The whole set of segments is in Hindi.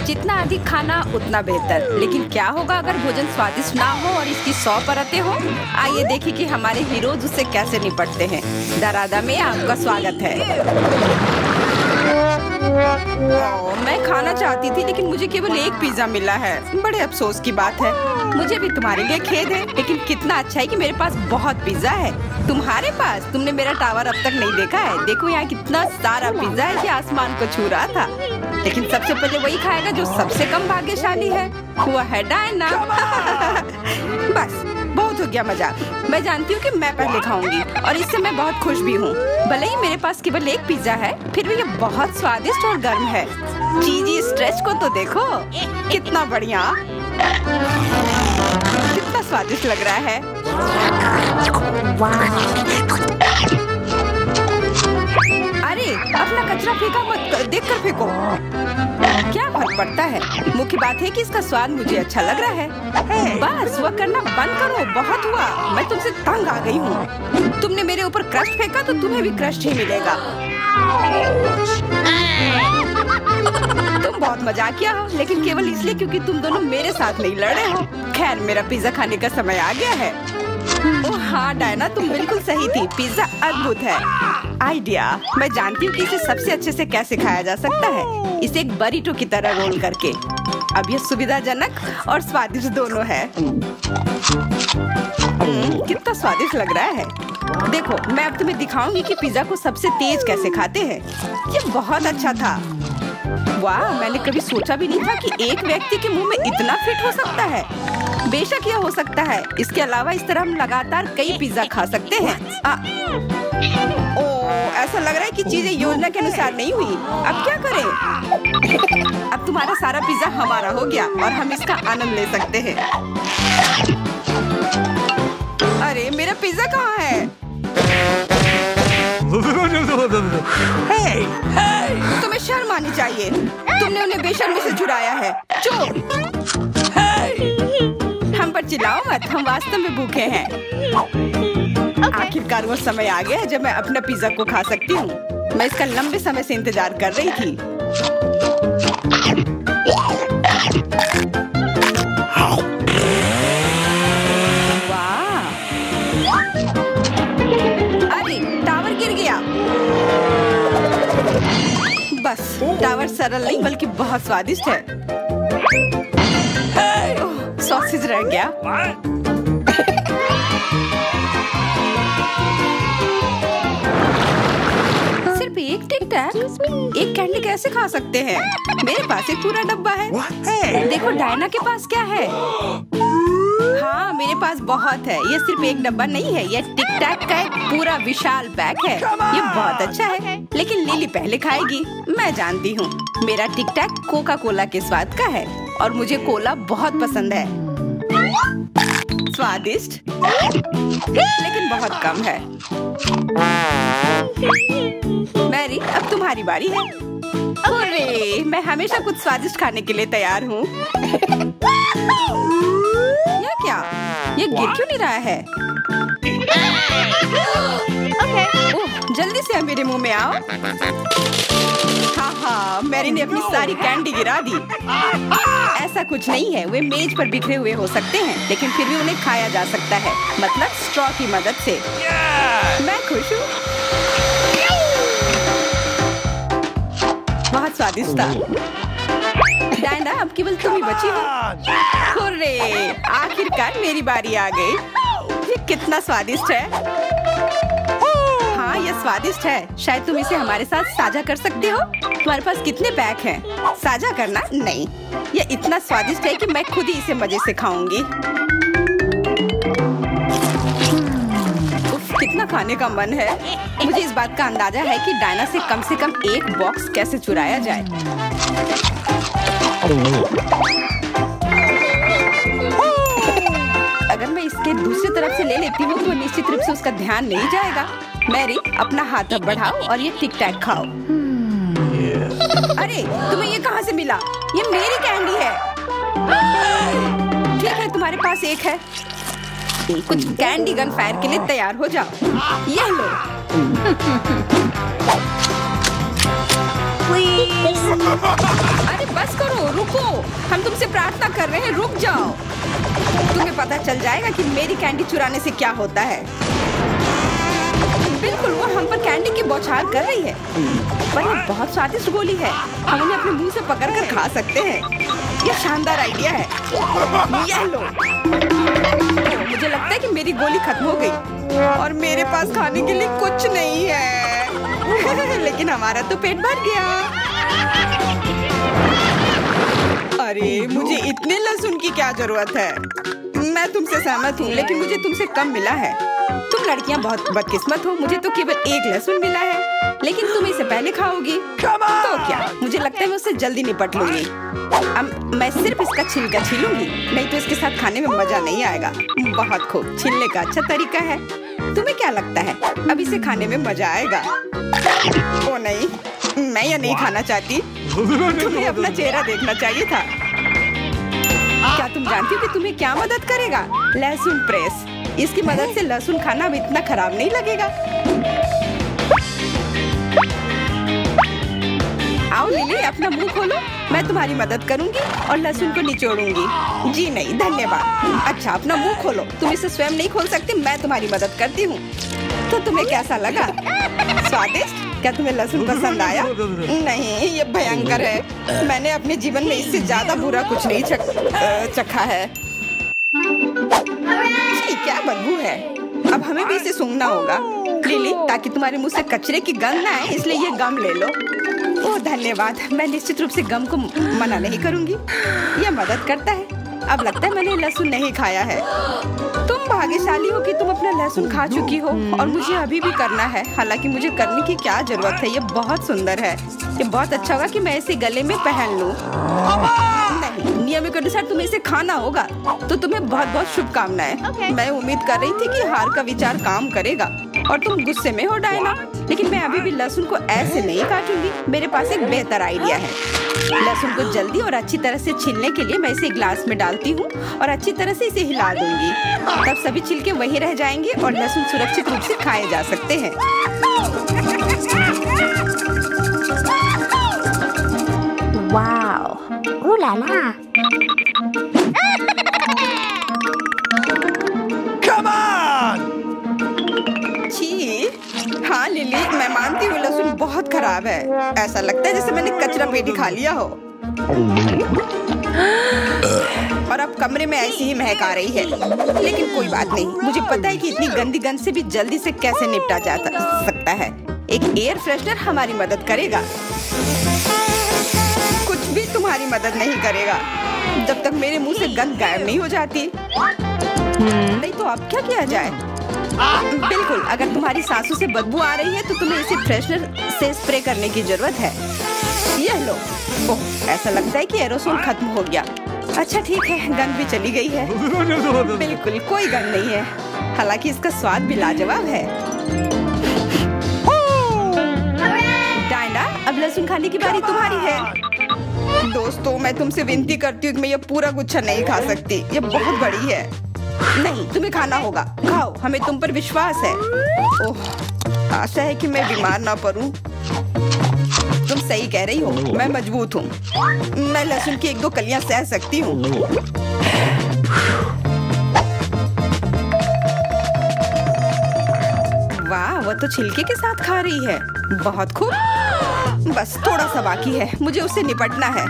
जितना अधिक खाना उतना बेहतर। लेकिन क्या होगा अगर भोजन स्वादिष्ट ना हो और इसकी 100 परतें हो? आइए देखिए कि हमारे हीरोज उससे कैसे निपटते हैं। दरादा में आपका स्वागत है। मैं खाना चाहती थी लेकिन मुझे केवल एक पिज्जा मिला है। बड़े अफसोस की बात है। मुझे भी तुम्हारे लिए खेद है, लेकिन कितना अच्छा है कि मेरे पास बहुत पिज्जा है। तुम्हारे पास? तुमने मेरा टावर अब तक नहीं देखा है। देखो यहाँ कितना सारा पिज्जा है कि आसमान को छू रहा था। लेकिन सबसे पहले वही खाएगा जो सबसे कम भाग्यशाली है। वो है डायना। बस बहुत हो गया मजाक। मैं जानती हूँ कि मैं पहले खाऊंगी और इससे मैं बहुत खुश भी हूँ। भले ही मेरे पास केवल एक पिज्जा है, फिर भी ये बहुत स्वादिष्ट और गर्म है। चीजी स्ट्रेच को तो देखो, कितना बढ़िया, कितना स्वादिष्ट लग रहा है। अरे अपना कचरा फेंका मत, देखकर फेंको। क्या फर्क पड़ता है? मुख्य बात है कि इसका स्वाद मुझे अच्छा लग रहा है। बस वह करना बंद करो, बहुत हुआ। मैं तुमसे तंग आ गई हूँ। तुमने मेरे ऊपर क्रस्ट फेंका तो तुम्हें भी क्रस्ट ही मिलेगा। तुम बहुत मजाकिया हो, लेकिन केवल इसलिए क्योंकि तुम दोनों मेरे साथ नहीं लड़े हो। खैर, मेरा पिज्जा खाने का समय आ गया है। ओह हाँ डायना, तुम बिल्कुल सही थी। पिज्जा अद्भुत है। आइडिया, मैं जानती हूँ कि इसे सबसे अच्छे से कैसे खाया जा सकता है। इसे एक बरीटो की तरह रोल करके। अब यह सुविधाजनक और स्वादिष्ट दोनों है। कितना स्वादिष्ट लग रहा है। देखो, मैं अब तुम्हें दिखाऊंगी कि पिज्जा को सबसे तेज कैसे खाते हैं। ये बहुत अच्छा था। वाह, मैंने कभी सोचा भी नहीं था कि एक व्यक्ति के मुंह में इतना फिट हो सकता है। बेशक यह हो सकता है। इसके अलावा इस तरह हम लगातार कई पिज्जा खा सकते हैं। ऐसा लग रहा है कि चीजें योजना के अनुसार नहीं हुई। अब क्या करें? अब तुम्हारा सारा पिज्जा हमारा हो गया और हम इसका आनंद ले सकते हैं। अरे मेरा पिज्जा कहाँ है? तुम्हें शर्म आनी चाहिए। तुमने उन्हें बेशर्मी से चुराया है। चोर! हम पर चिल्लाओ मत, हम वास्तव में भूखे हैं। आखिरकार वो समय आ गया जब मैं अपना पिज्जा को खा सकती हूँ। मैं इसका लंबे समय से इंतजार कर रही थी। वाह! अरे टावर गिर गया। बस टावर सरल नहीं बल्कि बहुत स्वादिष्ट है। सॉसेज रह गया। सिर्फ एक टिक टैक, एक कैंडी कैसे खा सकते हैं? मेरे पास एक पूरा डब्बा है। देखो डायना के पास क्या है। हाँ, मेरे पास बहुत है। ये सिर्फ एक डब्बा नहीं है, ये टिक टैक का एक पूरा विशाल पैक है। ये बहुत अच्छा है, लेकिन लिली पहले खाएगी। मैं जानती हूँ। मेरा टिक टैक कोका कोला के स्वाद का है और मुझे कोला बहुत पसंद है। स्वादिष्ट, लेकिन बहुत कम है। मैरी, अब तुम्हारी बारी है। अरे, मैं हमेशा कुछ स्वादिष्ट खाने के लिए तैयार हूँ। यह क्या? ये गिर क्यों नहीं रहा है? ओह, जल्दी से मेरे मुंह में आओ। हाँ, मैरी ने अपनी सारी कैंडी गिरा दी। ऐसा कुछ नहीं है, वे मेज पर बिखरे हुए हो सकते हैं, लेकिन फिर भी उन्हें खाया जा सकता है, मतलब स्ट्रॉ की मदद से। मैं खुश हूँ। बहुत स्वादिष्ट था। डायना, अब केवल तुम ही बची हो। हुर्रे! आखिरकार मेरी बारी आ गई। ये कितना स्वादिष्ट है। हाँ, यह स्वादिष्ट है। शायद तुम इसे हमारे साथ साझा कर सकते हो। तुम्हारे पास कितने पैक हैं? साझा करना नहीं। यह इतना स्वादिष्ट है कि मैं खुद ही इसे मजे से खाऊंगी। उफ, कितना खाने का मन है। मुझे इस बात का अंदाजा है कि डायना से कम एक बॉक्स कैसे चुराया जाए। अगर मैं इसके दूसरी तरफ से ले लेती हूँ तो निश्चित रूप से उसका ध्यान नहीं जाएगा। मैरी, अपना हाथ अब बढ़ाओ और ये टिक टैक खाओ। अरे, तुम्हें ये कहाँ से मिला? ये मेरी कैंडी है। ठीक है, तुम्हारे पास एक है। कुछ कैंडी गन फायर के लिए तैयार हो जाओ। ये लो। Please. अरे बस करो, रुको, हम तुमसे प्रार्थना कर रहे हैं, रुक जाओ। तुम्हें पता चल जाएगा कि मेरी कैंडी चुराने से क्या होता है। बिल्कुल, वो हम पर कैंडी की बौछार कर रही है, पर ये बहुत स्वादिष्ट गोली है। हम उन्हें अपने मुंह से पकड़कर खा सकते हैं। ये शानदार आइडिया है। ये लो। मुझे लगता है कि मेरी गोली खत्म हो गई और मेरे पास खाने के लिए कुछ नहीं है। लेकिन हमारा तो पेट भर गया। अरे मुझे इतने लहसुन की क्या जरूरत है? मैं तुमसे सहमत हूँ, लेकिन मुझे तुमसे कम मिला है। तुम लड़कियाँ बहुत बदकिस्मत हो, मुझे तो केवल 1 लहसुन मिला है, लेकिन तुम इसे पहले खाओगी तो क्या? मुझे लगता है मैं उससे जल्दी निपट लूंगी। अब मैं सिर्फ इसका छिलका छीलूंगी, नहीं तो इसके साथ खाने में मजा नहीं आएगा। बहुत खूब, छीलने का अच्छा तरीका है। तुम्हें क्या लगता है अब इसे खाने में मजा आएगा? ओ नहीं, मैं यह नहीं खाना चाहती। तुम्हें अपना चेहरा देखना चाहिए था। क्या तुम जानती हो कि तुम्हें क्या मदद करेगा? लहसुन प्रेस। इसकी मदद से लहसुन खाना अब इतना खराब नहीं लगेगा। आओ लिली, अपना मुंह खोलो, मैं तुम्हारी मदद करूंगी और लहसुन को निचोड़ूंगी। जी नहीं, धन्यवाद। अच्छा, अपना मुंह खोलो। तुम इसे स्वयं नहीं खोल सकती, मैं तुम्हारी मदद करती हूँ। तो तुम्हें कैसा लगा? स्वादिष्ट? क्या तुम्हें लहसुन पसंद आया? नहीं, ये भयंकर है। मैंने अपने जीवन में इससे ज्यादा बुरा कुछ नहीं चखा है। क्या बदबू है। अब हमें भी इसे सूंघना होगा लिली, ताकि तुम्हारे मुंह से कचरे की गंध ना आए, इसलिए ये गम ले लो। ओह धन्यवाद, मैं निश्चित रूप से गम को मना नहीं करूंगी। यह मदद करता है। अब लगता है मैंने लहसुन नहीं खाया है। तुम भाग्यशाली हो कि तुम अपना लहसुन खा चुकी हो और मुझे अभी भी करना है। हालांकि मुझे करने की क्या जरूरत है, ये बहुत सुंदर है। ये बहुत अच्छा होगा कि मैं इसे गले में पहन लूं। नहीं, नियम के अनुसार तुम्हें इसे खाना होगा। तो तुम्हें बहुत बहुत शुभकामनाएं। मैं उम्मीद कर रही थी कि हार का विचार काम करेगा और तुम गुस्से में हो डायना, लेकिन मैं अभी भी लहसुन को ऐसे नहीं काटूंगी। मेरे पास एक बेहतर आइडिया है। लहसुन को जल्दी और अच्छी तरह से छीलने के लिए मैं इसे ग्लास में डालती हूँ और अच्छी तरह से इसे हिला दूंगी। तब सभी छिलके वहीं रह जाएंगे और लहसुन सुरक्षित रूप से खाए जा सकते हैं। Wow, ooh la la। Come on! छी, हाँ लिली, मैं मानती हूँ लहसुन बहुत खराब है। ऐसा लगता है जैसे मैंने कचरा पेटी खा लिया हो। और अब कमरे में ऐसी ही महक आ रही है, लेकिन कोई बात नहीं। मुझे पता है कि इतनी गंदी गंध से भी जल्दी से कैसे निपटा जा सकता है। एक एयर फ्रेशनर हमारी मदद करेगा। कुछ भी तुम्हारी मदद नहीं करेगा जब तक मेरे मुंह से गंध गायब नहीं हो जाती। नहीं तो अब क्या किया जाए? बिल्कुल, अगर तुम्हारी सांसों से बदबू आ रही है तो तुम्हें इसे फ्रेशनर से स्प्रे करने की जरूरत है। यह लो। ओह, ऐसा लगता है कि एरोसोल खत्म हो गया। अच्छा ठीक है, गंध भी चली गई है। बिल्कुल कोई गंध नहीं है, हालांकि इसका स्वाद भी लाजवाब है। डायना, अब लहसुन खाने की बारी तुम्हारी है। दोस्तों, मैं तुमसे विनती करती हूँ कि मैं ये पूरा गुच्छा नहीं खा सकती। ये बहुत बड़ी है। नहीं, तुम्हें खाना होगा। खाओ, हमें तुम पर विश्वास है। ओह, आशा है कि मैं बीमार ना पड़ूं। तुम सही कह रही हो, मैं मजबूत हूँ। मैं लहसुन की 1-2 कलियां सह सकती हूँ। वाह, वो तो छिलके के साथ खा रही है। बहुत खूब। बस थोड़ा सा बाकी है, मुझे उससे निपटना है।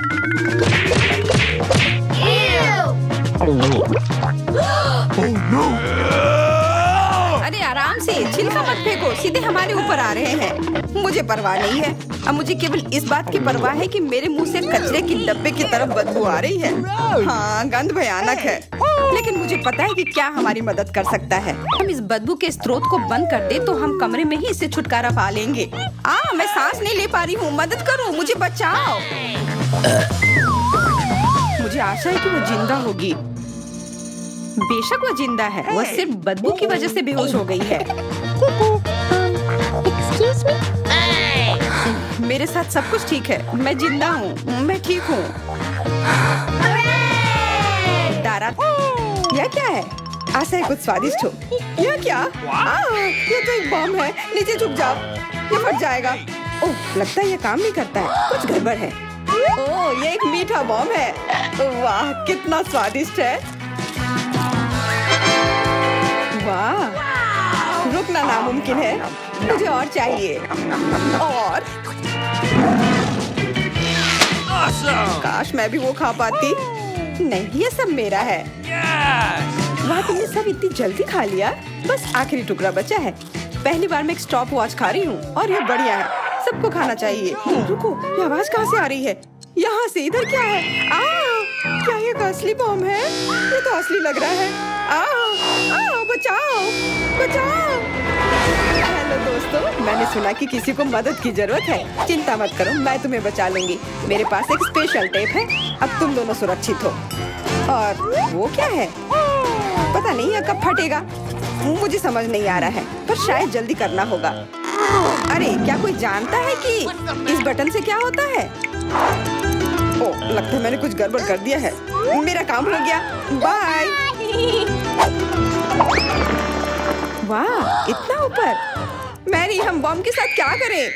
अरे आराम से, छिलका मत फेंको, सीधे हमारे ऊपर आ रहे हैं। मुझे परवाह नहीं है। अब मुझे केवल इस बात की परवाह है कि मेरे मुंह से कचरे की डब्बे की तरफ बदबू आ रही है। हाँ, गंध भयानक है, लेकिन मुझे पता है कि क्या हमारी मदद कर सकता है। हम इस बदबू के स्रोत को बंद कर दे तो हम कमरे में ही इससे छुटकारा पा लेंगे। मैं सांस नहीं ले पा रही हूँ, मदद करो, मुझे बचाओ। मुझे आशा है कि वो जिंदा होगी। बेशक वो जिंदा है, वो सिर्फ बदबू की वजह से बेहोश हो गई है। Excuse me? मेरे साथ सब कुछ ठीक है, मैं जिंदा हूँ, मैं ठीक हूँ। दारा, यह क्या है? आशा है कुछ स्वादिष्ट हो। यह क्या? ये तो एक बम है। नीचे झुक जाओ, ये फट जाएगा। ओह, लगता है ये काम नहीं करता है, कुछ गड़बड़ है। ओह, ये एक मीठा बॉम है। वाह, कितना स्वादिष्ट है। वाह, रुकना नामुमकिन है। मुझे और चाहिए। और काश मैं भी वो खा पाती। नहीं, ये सब मेरा है। वाह, तुमने सब इतनी जल्दी खा लिया। बस आखिरी टुकड़ा बचा है। पहली बार मैं एक स्टॉप वॉच खा रही हूँ और ये बढ़िया है। सबको खाना चाहिए। रुको, ये आवाज कहाँ से आ रही है? यहाँ से। इधर क्या है? क्या ये असली बॉम्ब है? ये तो असली लग रहा है। बचाओ, बचाओ। हेलो दोस्तों, मैंने सुना कि किसी को मदद की जरूरत है। चिंता मत करो, मैं तुम्हें बचा लूंगी। मेरे पास एक स्पेशल टेप है। अब तुम दोनों सुरक्षित हो। और वो क्या है? पता नहीं ये कब फटेगा। मुझे समझ नहीं आ रहा है, पर शायद जल्दी करना होगा। अरे, क्या कोई जानता है कि इस बटन से क्या होता है? ओह, लगता है मैंने कुछ गड़बड़ कर दिया है। मेरा काम हो गया। बाय। वाह, इतना ऊपर। मैरी, हम बॉम्ब के साथ क्या करें?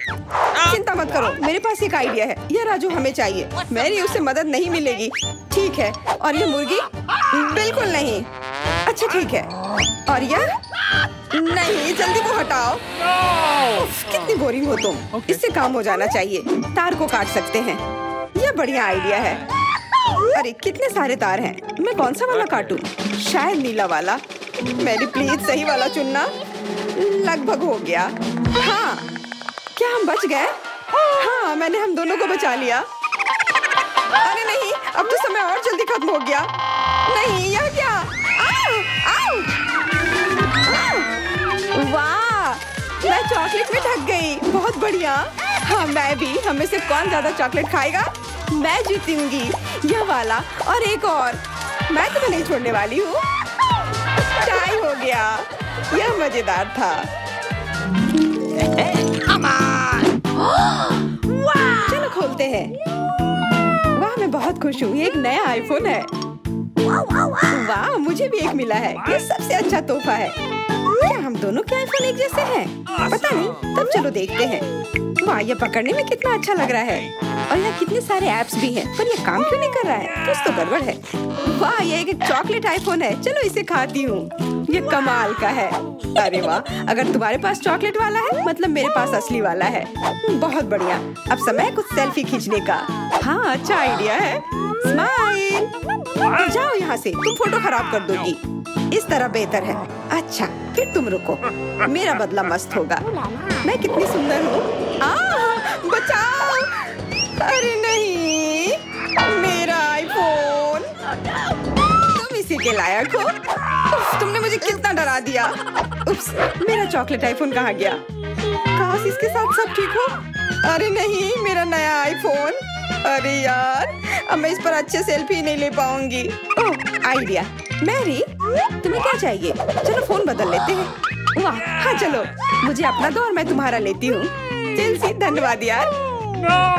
चिंता मत करो, मेरे पास एक आइडिया है। यह राजू हमें चाहिए। मैरी, उससे मदद नहीं मिलेगी। ठीक है। और ये मुर्गी? बिल्कुल नहीं। अच्छा, ठीक है। और यह? नहीं, जल्दी वो हटाओ। उफ, कितनी बोरिंग हो तुम। इससे काम हो जाना चाहिए। तार को काट सकते हैं। यह बढ़िया आइडिया है। अरे, कितने सारे तार हैं। मैं कौन सा वाला काटूं? शायद नीला वाला। मेरी प्लीज सही वाला चुनना। लगभग हो गया। हाँ, क्या हम बच गए? हाँ, मैंने हम दोनों को बचा लिया। अरे नहीं, अब तो समय और जल्दी खत्म हो गया। नहीं, यह क्या? आओ! वाह, मैं चॉकलेट में ढक गई। बहुत बढ़िया। हाँ, मैं भी। हमें से कौन ज्यादा चॉकलेट खाएगा? मैं जीतूंगी। यह वाला और एक और। मैं तुम्हें नहीं छोड़ने वाली हूँ। टाई हो गया। यह मजेदार था। चलो खोलते हैं। वाह, मैं बहुत खुश हूँ। ये एक नया आईफोन है। वाह, मुझे भी एक मिला है। ये सबसे अच्छा तोहफा है। क्या हम दोनों के आईफोन एक जैसे हैं? पता नहीं, तब चलो देखते हैं। वाह, ये पकड़ने में कितना अच्छा लग रहा है। और यहाँ कितने सारे ऐप्स भी हैं, पर ये काम क्यों नहीं कर रहा है? कुछ तो गड़बड़ है। वाह, ये एक चॉकलेट आईफोन है। चलो इसे खाती हूँ। ये कमाल का है। अरे वाह, अगर तुम्हारे पास चॉकलेट वाला है, मतलब मेरे पास असली वाला है। बहुत बढ़िया। अब समय कुछ सेल्फी खींचने का। हाँ, अच्छा आइडिया है। स्माइल। जाओ यहाँ से, तुम फोटो खराब कर दोगी। इस तरह बेहतर है। अच्छा, फिर तुम रुको। मेरा बदला मस्त होगा। मैं कितनी सुंदर हूँ। बचाओ। अरे नहीं, मेरा आईफोन। तुम इसी के लायक हो। उफ, तुमने मुझे कितना डरा दिया। उप्स, मेरा चॉकलेट आईफोन कहाँ गया? काश इसके साथ सब ठीक हो। अरे नहीं, मेरा नया आईफोन। अरे यार, अब मैं इस पर अच्छे सेल्फी नहीं ले पाऊंगी। ओह, आइडिया। मैरी, तुम्हें क्या चाहिए? चलो फोन बदल लेते हैं। वाह, हाँ चलो। मुझे अपना दो और मैं तुम्हारा लेती हूँ। चेल्सी, धन्यवाद यार।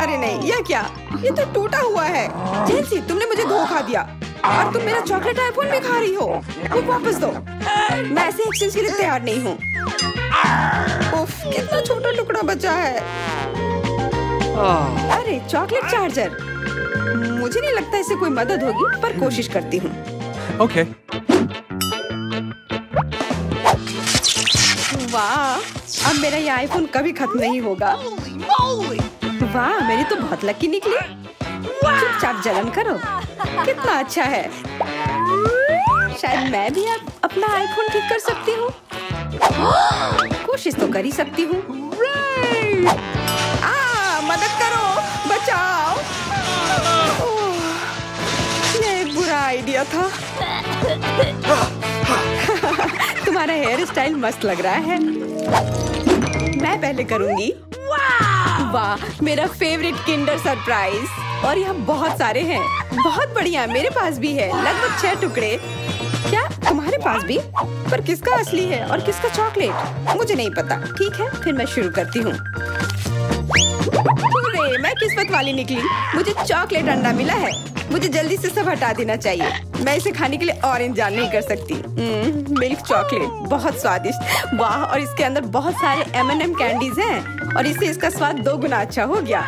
अरे नहीं, यह क्या? ये तो टूटा हुआ है। चेल्सी, तुमने मुझे धोखा दिया और तुम मेरा चॉकलेट आईफोन भी खा रही हो। वो वापस दो। मैं ऐसे एक्सचेंज के लिए तैयार नहीं हूँ। उफ, कितना छोटा टुकड़ा बचा है। अरे, चॉकलेट चार्जर। मुझे नहीं लगता इससे कोई मदद होगी, पर कोशिश करती हूँ। Okay. वाह, अब मेरा ये आईफोन कभी खत्म नहीं होगा। वाह, मेरी तो बहुत लकी निकली। चुपचाप जलन करो। कितना अच्छा है। शायद मैं भी अब अपना आईफोन ठीक कर सकती हूँ। कोशिश तो कर ही सकती हूँ। मदद करो, बचाओ। ये एक बुरा आइडिया था। तुम्हारा हेयर स्टाइल मस्त लग रहा है। मैं पहले करूंगी। वाह, मेरा फेवरेट किंडर सरप्राइज। और यहाँ बहुत सारे हैं। बहुत बढ़िया, मेरे पास भी है। लगभग 6 टुकड़े। क्या तुम्हारे पास भी? पर किसका असली है और किसका चॉकलेट? मुझे नहीं पता। ठीक है, फिर मैं शुरू करती हूँ। अरे मैं किस्मत वाली निकली, मुझे चॉकलेट अंडा मिला है। मुझे जल्दी से सब हटा देना चाहिए। मैं इसे खाने के लिए और इंतजार नहीं कर सकती। मिल्क चॉकलेट बहुत स्वादिष्ट, वाह। और इसके अंदर बहुत सारे M&M कैंडीज हैं और इससे इसका स्वाद 2 गुना अच्छा हो गया।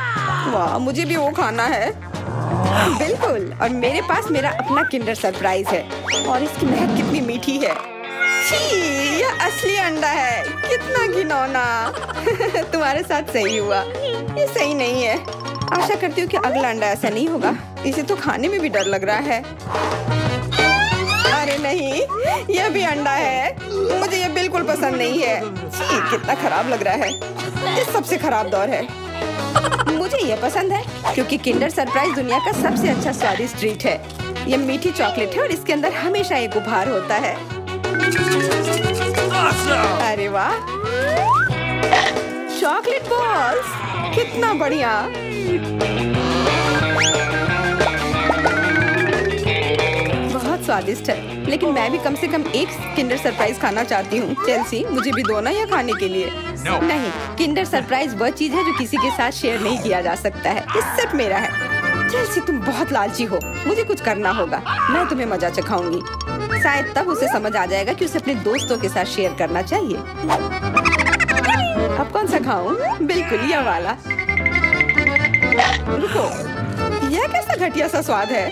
वाह, मुझे भी वो खाना है। बिल्कुल, और मेरे पास मेरा अपना किंडर सरप्राइज है और इसकी महक कितनी मीठी है। छी, यह असली अंडा है, कितना घिनौना। तुम्हारे साथ सही हुआ, ये सही नहीं है। आशा करती हूँ कि अगला अंडा ऐसा नहीं होगा। इसे तो खाने में भी डर लग रहा है। अरे नहीं, यह भी अंडा है। मुझे ये बिल्कुल पसंद नहीं है। छी, कितना खराब लग रहा है। ये सबसे खराब दौर है। मुझे ये पसंद है क्योंकि किंडर सरप्राइज दुनिया का सबसे अच्छा स्वादिष्ट ट्रीट है। ये मीठी चॉकलेट है और इसके अंदर हमेशा एक उपहार होता है। अरे वाह, चॉकलेट बॉल्स, कितना बढ़िया। बहुत स्वादिष्ट है, लेकिन मैं भी कम से कम एक किंडर सरप्राइज खाना चाहती हूँ। चेल्सी, मुझे भी दो ना यह खाने के लिए। नहीं, किंडर सरप्राइज वह चीज है जो किसी के साथ शेयर नहीं किया जा सकता है। ये सिर्फ मेरा है। चेल्सी, तुम बहुत लालची हो। मुझे कुछ करना होगा। मैं तुम्हें मजा चखाऊंगी। शायद तब उसे समझ आ जाएगा कि उसे अपने दोस्तों के साथ शेयर करना चाहिए। अब कौन सा खाऊं? बिल्कुल यह वाला। रुको, यह कैसा घटिया सा स्वाद है।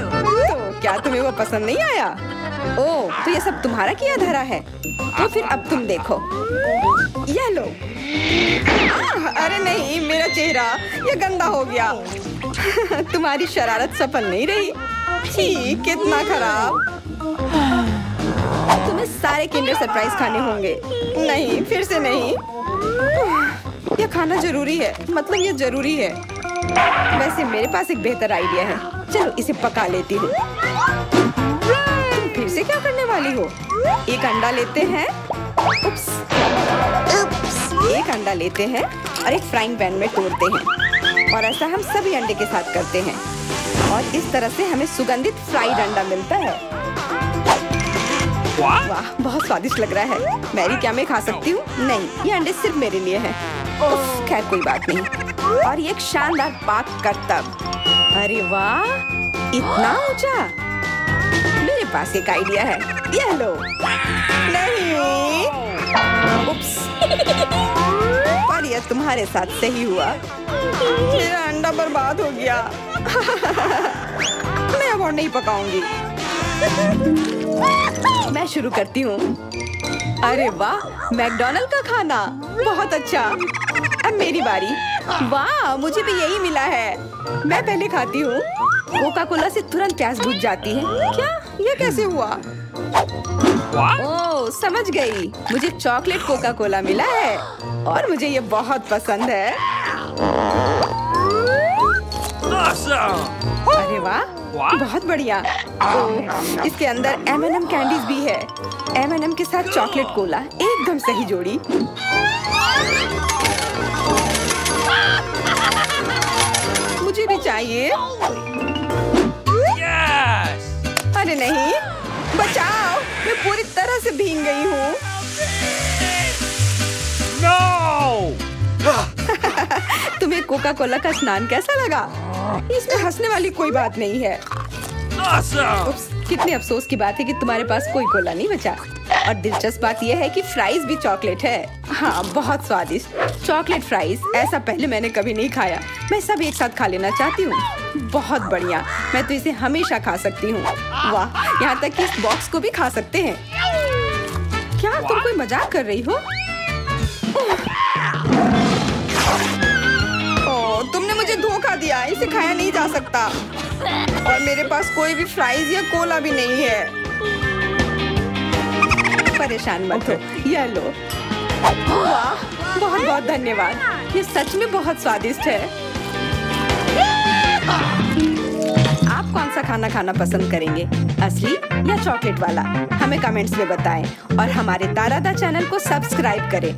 तो क्या तुम्हें वो पसंद नहीं आया? ओह, तो ये सब तुम्हारा किया धरा है। तो फिर अब तुम देखो, यह लो। अरे नहीं, मेरा चेहरा ये गंदा हो गया। तुम्हारी शरारत सफल नहीं रही। छी, कितना खराब। तुम्हें सारे किंडर सरप्राइज खाने होंगे। नहीं, फिर से नहीं। यह खाना जरूरी है, मतलब ये जरूरी है। वैसे मेरे पास एक बेहतर आइडिया है। चलो इसे पका लेती हूँ। तुम फिर से क्या करने वाली हो? एक अंडा लेते हैं। उप्स। एक अंडा लेते हैं और एक फ्राइंग पैन में तोड़ते हैं और ऐसा हम सभी अंडे के साथ करते हैं और इस तरह से हमें सुगंधित फ्राइड अंडा मिलता है। वाह, बहुत स्वादिष्ट लग रहा है। मैरी, क्या मैं खा सकती हूँ? नहीं, ये अंडे सिर्फ मेरे लिए हैं। खैर कोई बात नहीं। और ये एक शानदार पाक करतब। अरे वाह, इतना ऊंचा। मेरे पास एक आइडिया है। यह लो। नहीं, उप्स। पर यह तुम्हारे साथ सही हुआ। मेरा अंडा बर्बाद हो गया। मैं अब और नहीं पकाऊंगी। मैं शुरू करती हूँ। अरे वाह, मैकडॉनल्ड का खाना, बहुत अच्छा। अब मेरी बारी। वाह, मुझे भी यही मिला है। मैं पहले खाती हूँ। कोका कोला से तुरंत प्यास बुझ जाती है। क्या? ये कैसे हुआ? ओह, समझ गई। मुझे चॉकलेट कोका कोला मिला है और मुझे ये बहुत पसंद है। अरे वाह, बहुत बढ़िया। इसके अंदर M&M कैंडीज भी है। M&M के साथ चॉकलेट कोला, एकदम सही जोड़ी। मुझे भी चाहिए। अरे नहीं, बचाओ, मैं पूरी तरह से भीग गई हूँ। तुम्हें कोका कोला का स्नान कैसा लगा? इसमें हंसने वाली कोई बात नहीं है। उप्स, कितने अफसोस की बात है कि तुम्हारे पास कोई कोला नहीं बचा। और दिलचस्प बात यह है कि फ्राइज भी चॉकलेट है। हाँ, बहुत स्वादिष्ट चॉकलेट फ्राइज। ऐसा पहले मैंने कभी नहीं खाया। मैं सब एक साथ खा लेना चाहती हूँ। बहुत बढ़िया, मैं तो इसे हमेशा खा सकती हूँ। वाह, यहाँ तक कि इस बॉक्स को भी खा सकते हैं। क्या तुम कोई मजाक कर रही हो? ओह, तुमने मुझे धोखा दिया। इसे खाया नहीं जा सकता और मेरे पास कोई भी फ्राइज या कोला भी नहीं है। परेशान मत हो, यह लो। वाह, बहुत बहुत धन्यवाद। ये सच में बहुत स्वादिष्ट है। आप कौन सा खाना खाना पसंद करेंगे, असली या चॉकलेट वाला? हमें कमेंट्स में बताएं और हमारे तारादा चैनल को सब्सक्राइब करें।